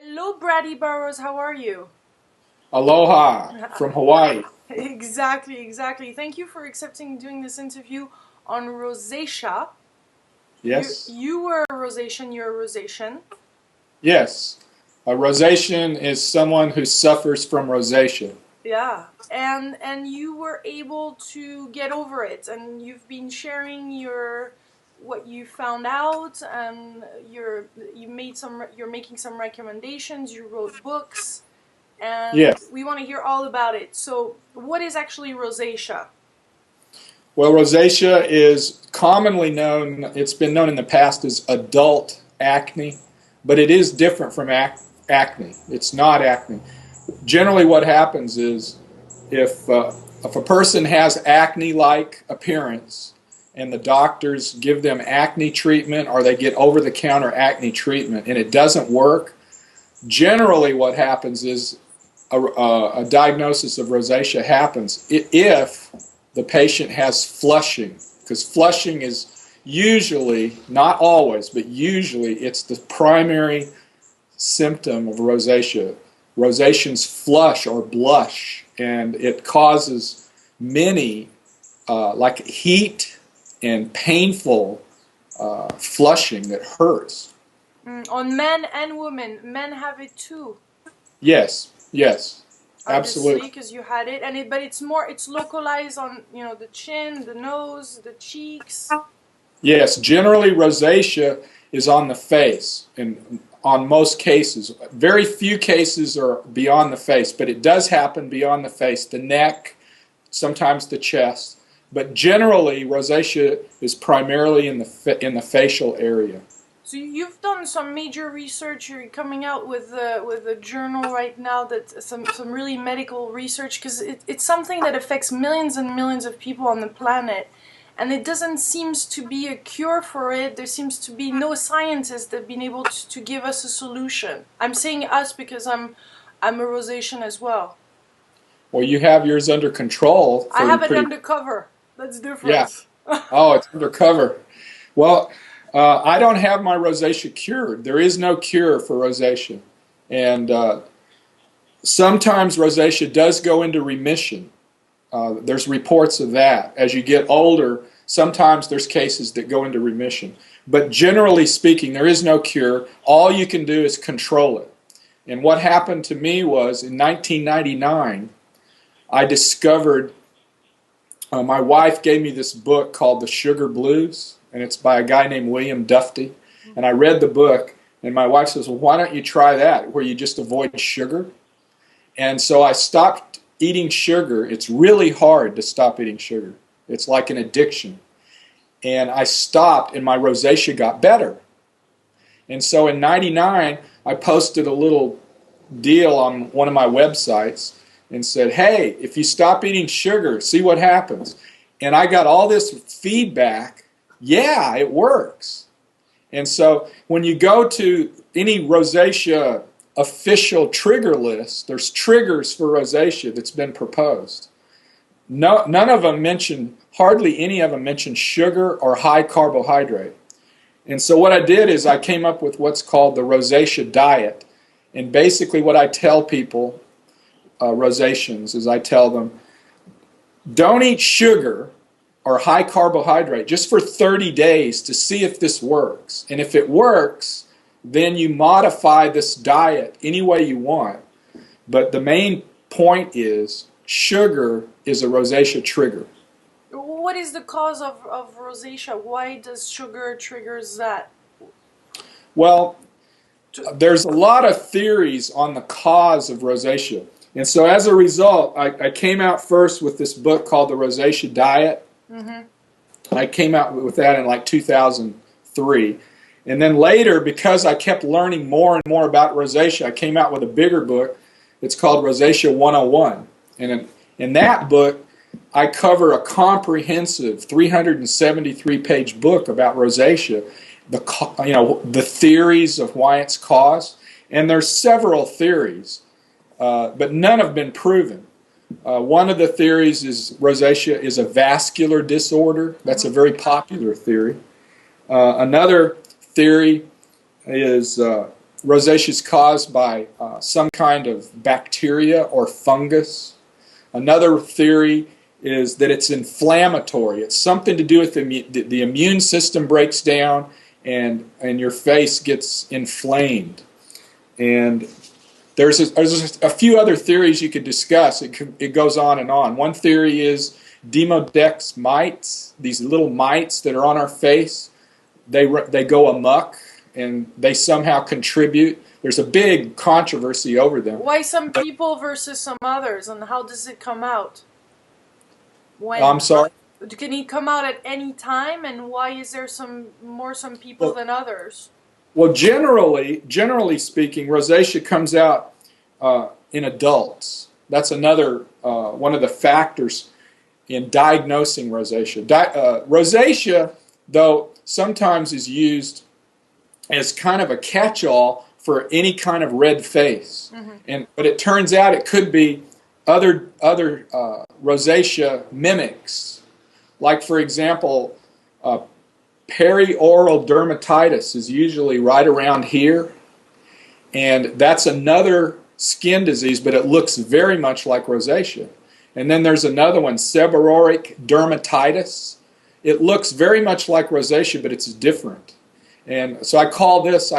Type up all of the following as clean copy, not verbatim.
Hello, Brady Barrows. How are you? Aloha from Hawaii. Exactly. Thank you for accepting doing this interview on rosacea. You Yes? you were a rosacea. You're a rosacea. Yes. A rosacea is someone who suffers from rosacea. Yeah, and you were able to get over it, and you've been sharing your what you found out, and you're making some recommendations. You wrote books, and Yes. we want to hear all about it. So, what is actually rosacea? Well, rosacea is commonly known, it's been known in the past as adult acne, but it is different from acne. It's not acne. Generally, what happens is if a person has acne-like appearance and the doctors give them acne treatment or they get over-the-counter acne treatment and it doesn't work, generally what happens is a diagnosis of rosacea happens if the patient has flushing, because flushing is usually, not always, but usually it's the primary symptom of rosacea. Rosaceans flush or blush, and it causes many, like heat and painful flushing that hurts. On men and women. Men have it too, Yes, obviously, absolutely. because you had it, but it's localized on the chin, the nose, the cheeks. Yes, generally rosacea is on the face, and on most cases. Very few cases are beyond the face, but it does happen beyond the face, the neck, sometimes the chest. But generally, rosacea is primarily in the facial area. So you've done some major research. You're coming out with a journal right now that some really medical research, because it's something that affects millions and millions of people on the planet, and it doesn't seems to be a cure for it. There seems to be no scientists that have been able to give us a solution. I'm saying us because I'm a rosacea as well. Well, you have yours under control I for have it pretty. undercover. That's Yeah. different. Oh, it's undercover. Well, I don't have my rosacea cured. There is no cure for rosacea, and sometimes rosacea does go into remission. There's reports of that. As you get older, sometimes there's cases that go into remission. But generally speaking, there is no cure. All you can do is control it. And what happened to me was in 1999, I discovered, my wife gave me this book called The Sugar Blues, and it's by a guy named William Dufty. And I read the book, and my wife says, well, why don't you try that, where you just avoid sugar? And so I stopped eating sugar. It's really hard to stop eating sugar. It's like an addiction. And I stopped, and my rosacea got better. And so in '99, I posted a little deal on one of my websites and said, hey, if you stop eating sugar, see what happens. And I got all this feedback. Yeah, it works. And so when you go to any rosacea official trigger list, there's triggers for rosacea that's been proposed. No, none of them mention, hardly any of them mention sugar or high carbohydrate. And so what I did is I came up with what's called the rosacea diet. And basically what I tell people, rosaceans, is I tell them, don't eat sugar or high carbohydrate just for 30 days to see if this works. And if it works, then you modify this diet any way you want. But the main point is sugar is a rosacea trigger. What is the cause of rosacea? Why does sugar triggers that? Well, there's a lot of theories on the cause of rosacea. And so as a result, I came out first with this book called The Rosacea Diet. Mm-hmm. I came out with that in like 2003. And then later, because I kept learning more and more about rosacea, I came out with a bigger book. It's called Rosacea 101. And in that book, I cover a comprehensive 373-page book about rosacea, the theories of why it's caused. And there's several theories, but none have been proven. One of the theories is rosacea is a vascular disorder. That's a very popular theory. Another theory is rosacea is caused by some kind of bacteria or fungus. Another theory is that it's inflammatory. It's something to do with the immune system breaks down and your face gets inflamed. And there's a few other theories you could discuss. It goes on and on. One theory is Demodex mites, these little mites that are on our face. They go amok and they somehow contribute. There's a big controversy over them. Why some people versus some others, and how does it come out? When? I'm sorry? Can it come out at any time, and why is there some people than others? Well, generally speaking, rosacea comes out in adults. That's another one of the factors in diagnosing rosacea. Rosacea, though, sometimes is used as kind of a catch-all for any kind of red face. Mm-hmm. But it turns out it could be other rosacea mimics. Like, for example, perioral dermatitis is usually right around here, and that's another skin disease, but it looks very much like rosacea. And then there's another one, seborrheic dermatitis. It looks very much like rosacea, but it's different. And so I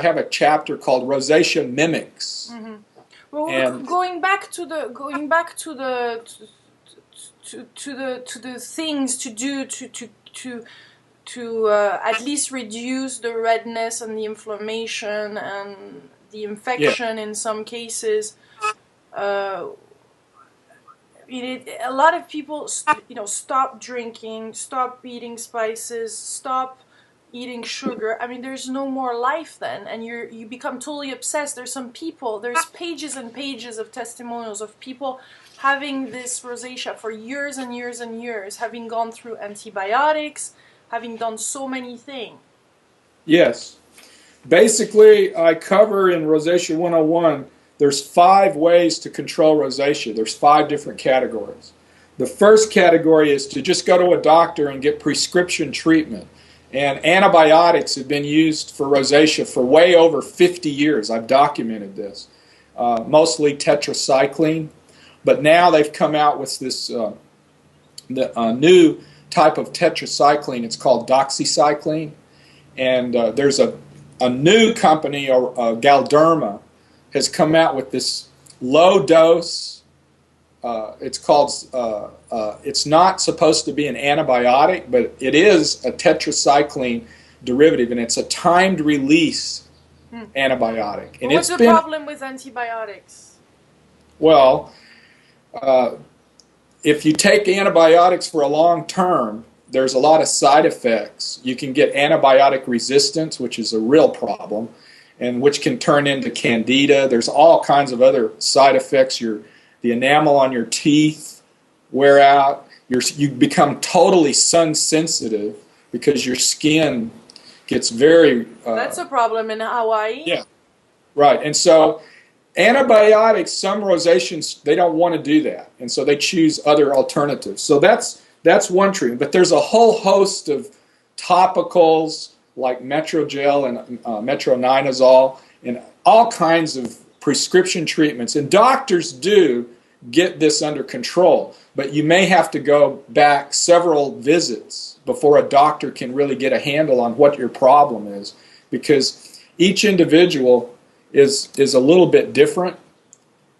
have a chapter called Rosacea Mimics. Mm-hmm. Well, going back to the things to do to at least reduce the redness and the inflammation and the infection in some cases. A lot of people, stop drinking, stop eating spices, stop eating sugar. I mean, there's no more life then, and you become totally obsessed. There's pages and pages of testimonials of people having this rosacea for years and years and years, having gone through antibiotics, having done so many things. Yes. Basically, I cover in Rosacea 101, there's 5 ways to control rosacea. There's 5 different categories. The first category is to just go to a doctor and get prescription treatment. And antibiotics have been used for rosacea for way over 50 years. I've documented this. Mostly tetracycline. But now they've come out with this new type of tetracycline. It's called doxycycline. And there's a new company, Galderma, has come out with this low dose. It's not supposed to be an antibiotic, but it is a tetracycline derivative, and it's a timed release antibiotic. And what's the problem with antibiotics? Well, if you take antibiotics for a long term, there's a lot of side effects. You can get antibiotic resistance, which is a real problem, and which can turn into candida. There's all kinds of other side effects. The enamel on your teeth wear out. You become totally sun sensitive because your skin gets very... That's a problem in Hawaii. Yeah, right. And so antibiotics, some rosaceans, they don't want to do that. And so they choose other alternatives. So that's one treatment. But there's a whole host of topicals like Metrogel and metronidazole and all kinds of prescription treatments. And doctors do get this under control. But you may have to go back several visits before a doctor can really get a handle on what your problem is. Because each individual is a little bit different.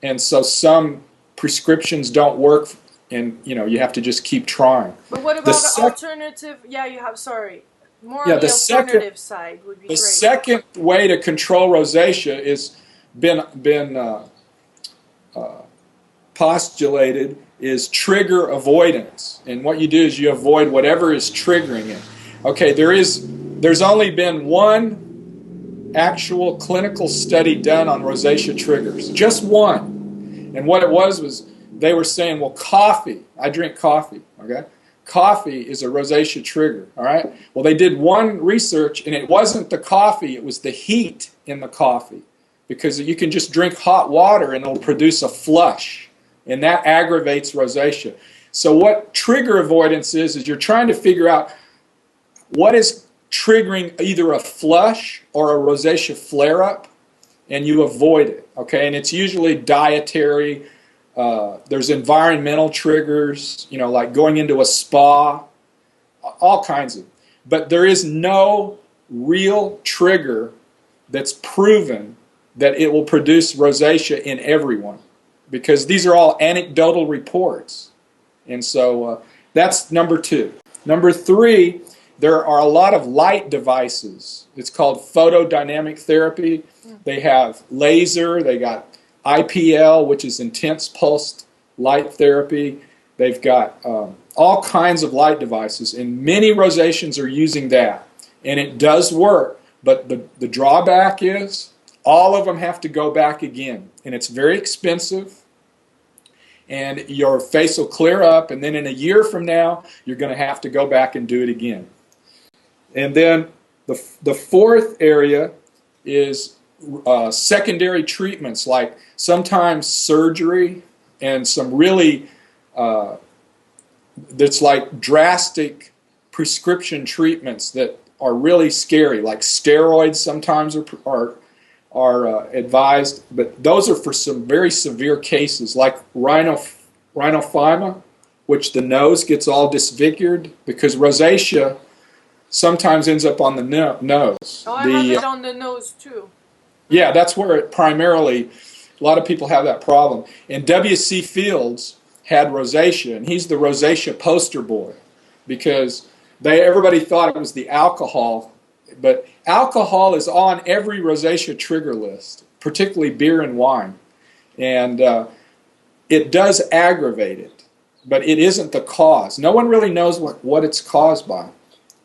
And so some prescriptions don't work, and you have to just keep trying. But what about the alternative? Yeah, you have, sorry. More on the alternative side would be great. The second way to control rosacea is been postulated is trigger avoidance. And what you do is you avoid whatever is triggering it. Okay, there's only been one actual clinical study done on rosacea triggers. Just one. And what it was they were saying, well, coffee, I drink coffee, okay? Coffee is a rosacea trigger, all right? Well, they did one research, and it wasn't the coffee, it was the heat in the coffee. Because you can just drink hot water and it'll produce a flush, and that aggravates rosacea. So what trigger avoidance is you're trying to figure out what is triggering either a flush or a rosacea flare-up. and you avoid it, okay? And it's usually dietary. There's environmental triggers, like going into a spa, all kinds of. But there is no real trigger that's proven that it will produce rosacea in everyone, because these are all anecdotal reports. And so that's number 2. Number 3, there are a lot of light devices. It's called photodynamic therapy. They have laser, they got IPL, which is intense pulsed light therapy. They've got all kinds of light devices, and many rosaceans are using that. And it does work, but the drawback is all of them have to go back again. And it's very expensive, and your face will clear up, and then in a year from now, you're going to have to go back and do it again. And then the 4th area is secondary treatments, like sometimes surgery and some really, that's like drastic prescription treatments that are really scary, like steroids sometimes are advised, but those are for some very severe cases, like rhinophyma, which the nose gets all disfigured, because rosacea sometimes ends up on the nose. Oh, I have it on the nose too. Yeah, that's where it primarily, a lot of people have that problem. And W.C. Fields had rosacea, and he's the rosacea poster boy, because everybody thought it was the alcohol, but alcohol is on every rosacea trigger list, particularly beer and wine. And it does aggravate it, but it isn't the cause. No one really knows what it's caused by.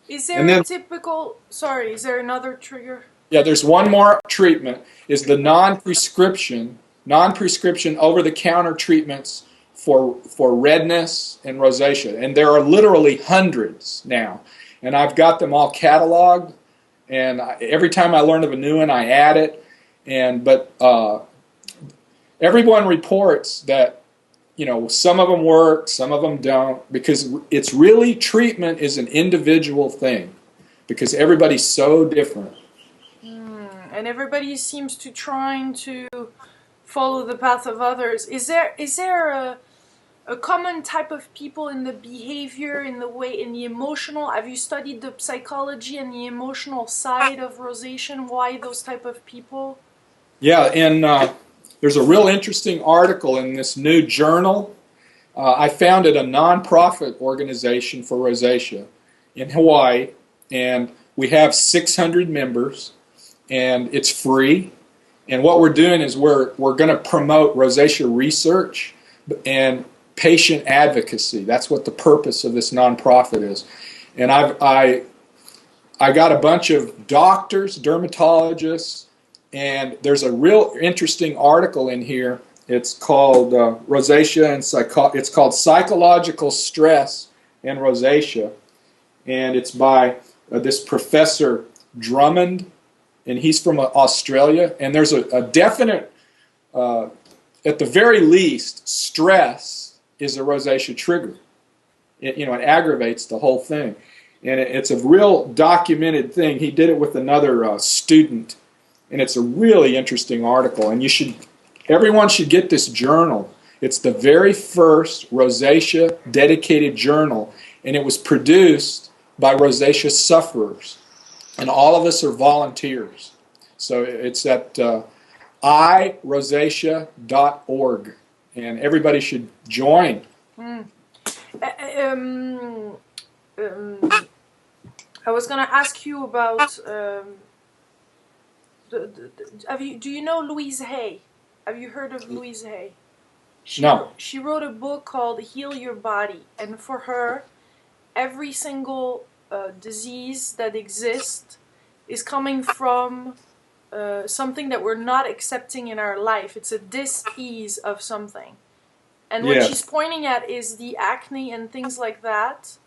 Is there a typical, is there another trigger? Yeah, there's one more treatment, is the non-prescription over-the-counter treatments for redness and rosacea. And there are literally hundreds now. And I've got them all cataloged, and every time I learn of a new one, I add it. But everyone reports that, some of them work, some of them don't, because it's really, treatment is an individual thing, because everybody's so different. And everybody seems to trying to follow the path of others. Is there a common type of people in the behavior, in the emotional? Have you studied the psychology and the emotional side of rosacea? Why those type of people? Yeah, and there's a real interesting article in this new journal. I founded a nonprofit organization for rosacea in Hawaii, and we have 600 members, and it's free. And what we're doing is we're going to promote rosacea research and patient advocacy. That's what the purpose of this nonprofit is. And I got a bunch of doctors, dermatologists, and there's a real interesting article in here. It's called Rosacea and it's called Psychological Stress and Rosacea, and it's by this Professor Drummond, and he's from Australia. And there's a definite, at the very least, stress is a rosacea trigger. It aggravates the whole thing, and it's a real documented thing. He did it with another student, and it's a really interesting article. And everyone should get this journal. It's the very first rosacea dedicated journal, and it was produced by rosacea sufferers, and all of us are volunteers. So it's at irosacea.org, and everybody should join. I was going to ask you about do you know Louise Hay? Have you heard of Louise Hay? No. She wrote a book called Heal Your Body, and for her, every single disease that exists is coming from something that we're not accepting in our life. It's a dis-ease of something. And what she's pointing at is the acne and things like that,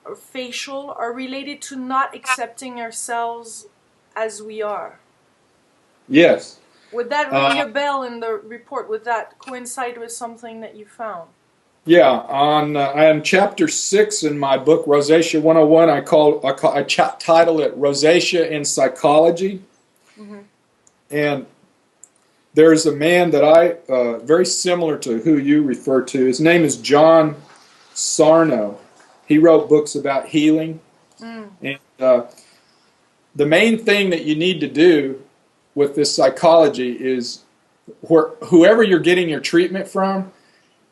or facial, are related to not accepting ourselves as we are. Yes. Would that ring a bell in the report? Would that coincide with something that you found? Yeah, on chapter 6 in my book, Rosacea 101, I title it Rosacea in Psychology. Mm-hmm. And there's a man that very similar to who you refer to. His name is John Sarno. He wrote books about healing. And the main thing that you need to do with this psychology is whoever you're getting your treatment from,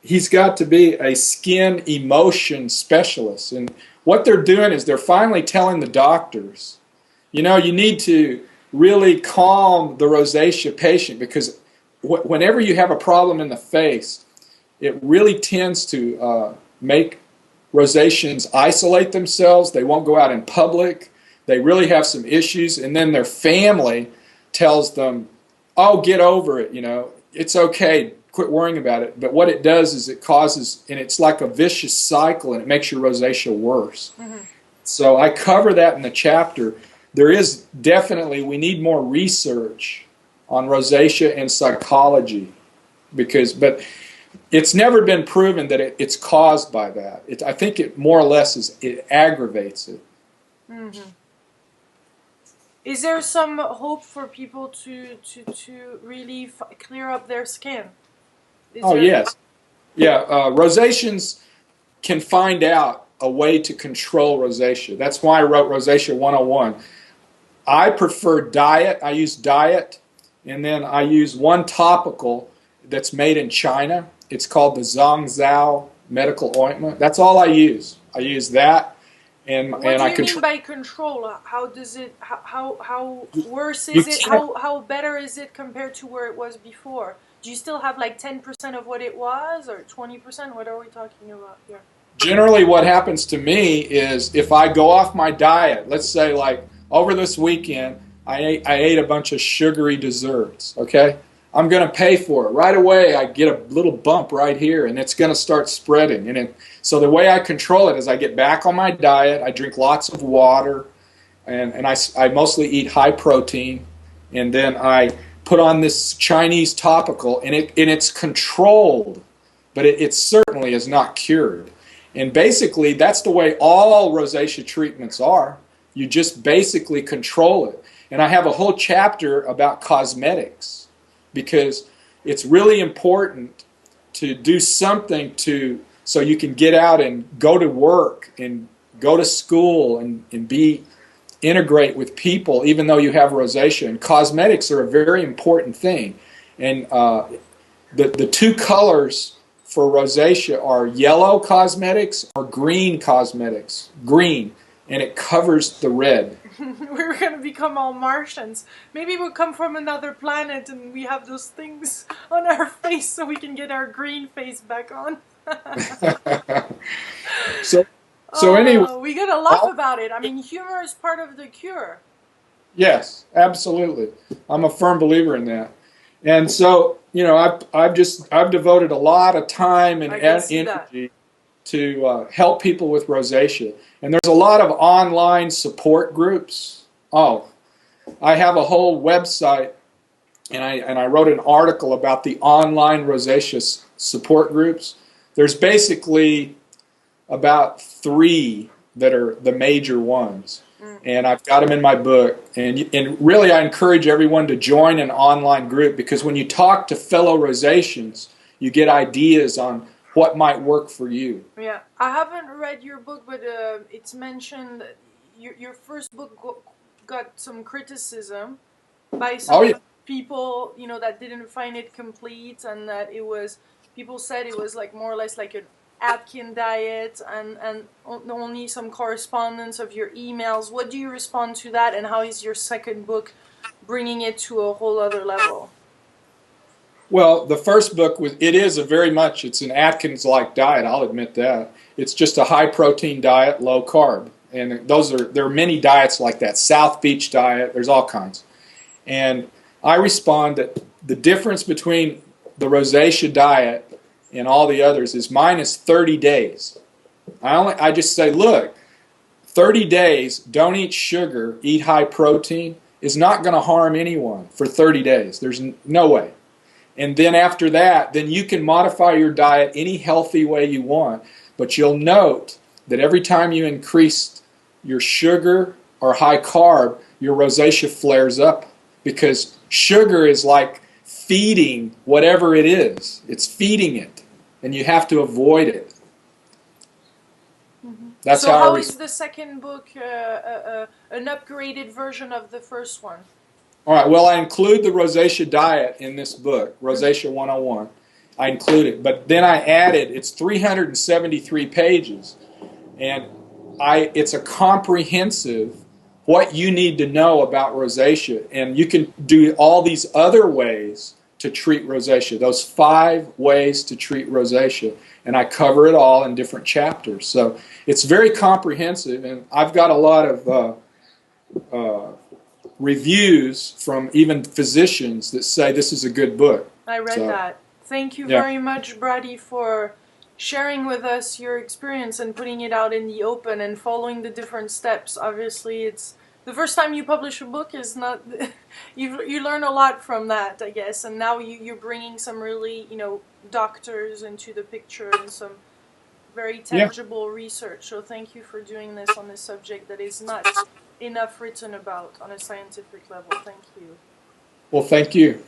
he's got to be a skin emotion specialist. And what they're doing is they're finally telling the doctors, you need to really calm the rosacea patient, because whenever you have a problem in the face, it really tends to make rosaceans isolate themselves. They won't go out in public. They really have some issues, and then their family tells them, oh, get over it, it's okay, quit worrying about it. But what it does is it causes, and it's like a vicious cycle, and it makes your rosacea worse. Mm-hmm. So I cover that in the chapter. There is definitely, we need more research on rosacea and psychology, but it's never been proven that it's caused by that. I think it more or less it aggravates it. Mm-hmm. Is there some hope for people to really clear up their skin? Yes. Yeah, rosaceans can find out a way to control rosacea. That's why I wrote Rosacea 101. I prefer diet. I use diet, and then I use one topical that's made in China. It's called the Zhangzhou medical ointment. That's all I use. I use that. What do you mean by control? How does it? How worse is it? How better is it compared to where it was before? Do you still have like 10% of what it was, or 20%? What are we talking about here? Generally, what happens to me is if I go off my diet, let's say like over this weekend, I ate a bunch of sugary desserts. Okay, I'm going to pay for it right away. I get a little bump right here, and it's going to start spreading. So the way I control it is I get back on my diet. I drink lots of water, and I mostly eat high protein, and then I put on this Chinese topical, and it's controlled, but it certainly is not cured. And basically, that's the way all rosacea treatments are. You just basically control it. And I have a whole chapter about cosmetics, because it's really important to do something so you can get out and go to work and go to school and integrate with people, even though you have rosacea. And cosmetics are a very important thing. And the two colors for rosacea are yellow cosmetics or green cosmetics. Green, and it covers the red. We're going to become all Martians. Maybe we'll come from another planet and we have those things on our face so we can get our green face back on. So anyway, we gotta laugh about it. I mean, humor is part of the cure. Yes, absolutely. I'm a firm believer in that. And so, I've devoted a lot of time and energy to help people with rosacea. And there's a lot of online support groups. I have a whole website, and I wrote an article about the online rosacea support groups. There's basically about 3 that are the major ones. And I've got them in my book. And really, I encourage everyone to join an online group, because when you talk to fellow rosaceans, you get ideas on what might work for you. Yeah, I haven't read your book, but it's mentioned that your first book got some criticism by some people, that didn't find it complete, and that people said it was like more or less like an Atkins diet, and only some correspondence of your emails. What do you respond to that, and how is your second book bringing it to a whole other level? Well, the first book it's an Atkins-like diet, I'll admit that. It's just a high-protein diet, low-carb. And there are many diets like that. South Beach diet, there's all kinds. And I respond that the difference between the rosacea diet and all the others is mine is 30 days. I just say, look, 30 days, don't eat sugar, eat high protein, is not going to harm anyone for 30 days. There's no way. And then after that, then you can modify your diet any healthy way you want. But you'll note that every time you increase your sugar or high carb, your rosacea flares up, because sugar is like feeding whatever it is. It's feeding it, and you have to avoid it. That's So how how is the second book an upgraded version of the first one? All right, well, I include the rosacea diet in this book, Rosacea 101. I include it, but then I added, it's 373 pages, and it's a comprehensive what you need to know about rosacea, and you can do all these other ways to treat rosacea, those 5 ways to treat rosacea, and I cover it all in different chapters. So it's very comprehensive, and I've got a lot of reviews from even physicians that say this is a good book. I read that. Thank you very much, Brady, for sharing with us your experience and putting it out in the open and following the different steps. Obviously, it's the first time you publish a book is not you learn a lot from that, I guess, and now you're bringing some really, doctors into the picture and some very tangible research. So thank you for doing this on this subject that is not enough written about on a scientific level. Thank you. Well, thank you.